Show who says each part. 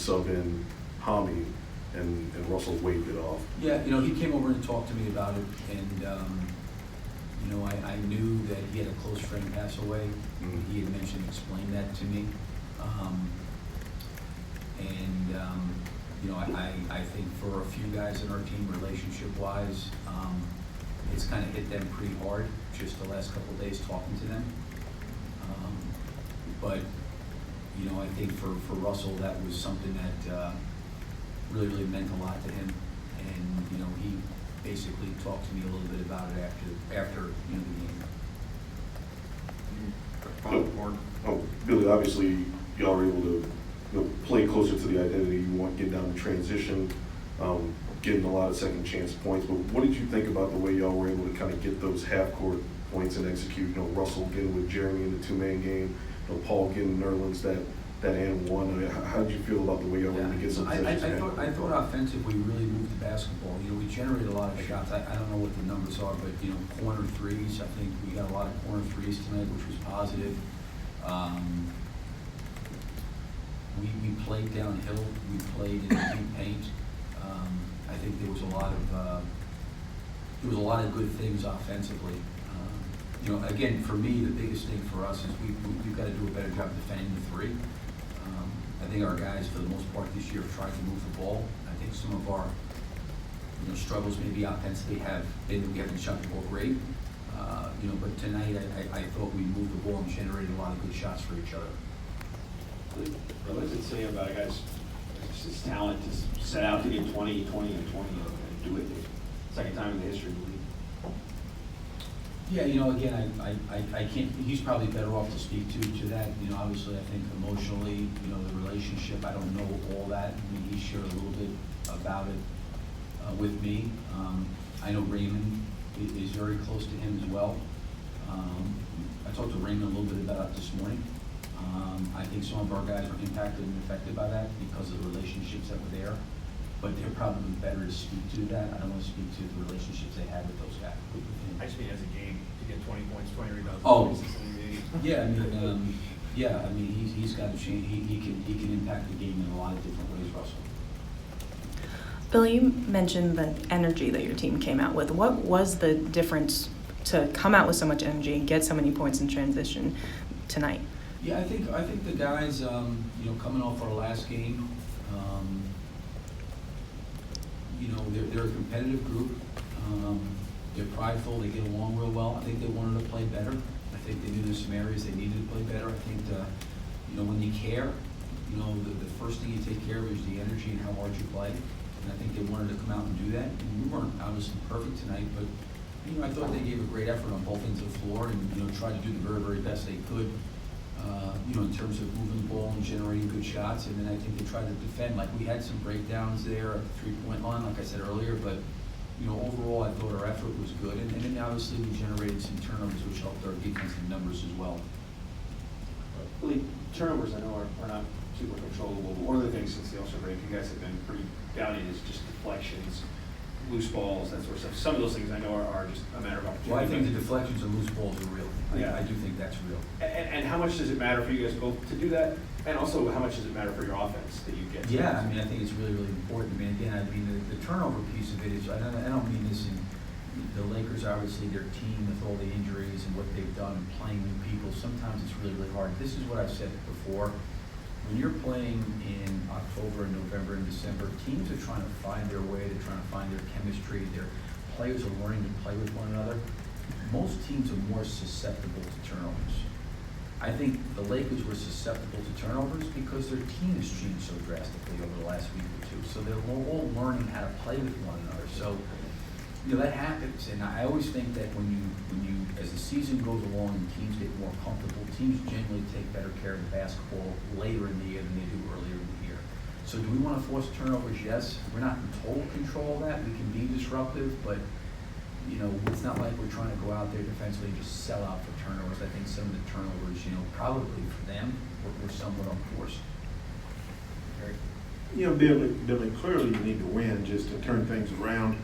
Speaker 1: sub in Hami, and Russell waved it off.
Speaker 2: Yeah, he came over and talked to me about it, and I knew that he had a close friend pass away.
Speaker 1: Mm-hmm.
Speaker 2: He had explained that to me. I think for a few guys in our team, relationship-wise, it's kind of hit them pretty hard, just the last couple of days talking to them. But I think for Russell, that was something that really, really meant a lot to him. And, he basically talked to me a little bit about it after the game.
Speaker 1: Oh, Billy, obviously y'all were able to play closer to the identity you want, get down the transition, getting a lot of second chance points. But what did you think about the way y'all were able to kind of get those half court points and execute? Russell getting with Jeremy in the two-man game, Paul getting Nerlens that and one. I mean, how did you feel about the way y'all were able to get some possessions?
Speaker 2: I thought offensively we really moved the basketball. We generated a lot of shots. I don't know what the numbers are, but corner threes. I think we got a lot of corner threes tonight, which was positive. We played downhill. We played in the deep paint. I think there was a lot of good things offensively. Again, for me, the biggest thing for us is we've got to do a better job defending the three. I think our guys, for the most part this year, have tried to move the ball. I think some of our struggles maybe offensively have been that we haven't shot the ball great. But tonight I thought we moved the ball and generated a lot of good shots for each other.
Speaker 3: What does it say about a guy's his talent to set out to get 20, 20, and 20 and do it? Second time in the history of the league.
Speaker 2: Yeah, again, I can't, he's probably better off to speak to that. Obviously, I think emotionally, the relationship, I don't know all that. He shared a little bit about it with me. I know Raymond is very close to him as well. I talked to Raymond a little bit about it this morning. I think some of our guys were impacted and affected by that because of the relationships that were there. But they're probably better to speak to that. I don't want to speak to the relationships they had with those guys.
Speaker 4: I just mean as a game, to get 20 points, 20 rebounds.
Speaker 2: Oh, yeah. He's got to change. He can impact the game in a lot of different ways, Russell.
Speaker 5: Billy, you mentioned the energy that your team came out with. What was the difference to come out with so much energy and get so many points in transition tonight?
Speaker 2: Yeah, I think the guys, coming off our last game, they're a competitive group. They're prideful. They get along real well. I think they wanted to play better. I think they knew there's some areas they needed to play better. I think when you care, the first thing you take care of is the energy and how hard you play. And I think they wanted to come out and do that. And we weren't obviously perfect tonight, but I thought they gave a great effort on both ends of the floor and tried to do the very, very best they could. In terms of moving the ball and generating good shots, and then I think they tried to defend. Like, we had some breakdowns there at the three-point line, like I said earlier, but overall I thought our effort was good, and then obviously we generated some turnovers, which helped our defensive numbers as well.
Speaker 3: Really, turnovers I know are not super controllable, but one of the things since the All-Star break you guys have been pretty valiant is just deflections, loose balls, that sort of stuff. Some of those things I know are just a matter of opportunity.
Speaker 2: Well, I think the deflections and loose balls are real.
Speaker 3: Yeah.
Speaker 2: I do think that's real.
Speaker 3: And how much does it matter for you guys both to do that? And also, how much does it matter for your offense that you get?
Speaker 2: Yeah, I think it's really, really important. The turnover piece of it is, I don't mean this in, the Lakers, obviously, their team with all the injuries and what they've done and playing new people, sometimes it's really, really hard. This is what I've said before. When you're playing in October and November and December, teams are trying to find their way, they're trying to find their chemistry, their players are learning to play with one another. Most teams are more susceptible to turnovers. I think the Lakers were susceptible to turnovers because their team has changed so drastically over the last week or two. So they're all learning how to play with one another. So, that happens. And I always think that when you, as the season goes along and teams get more comfortable, teams generally take better care of the basketball later in the year than they do earlier in the year. So do we want to force turnovers? Yes. We're not in total control of that. We can be disruptive, but it's not like we're trying to go out there defensively and just sell out for turnovers. I think some of the turnovers, probably for them, were somewhat unforced.
Speaker 6: Billy, clearly you need to win just to turn things around.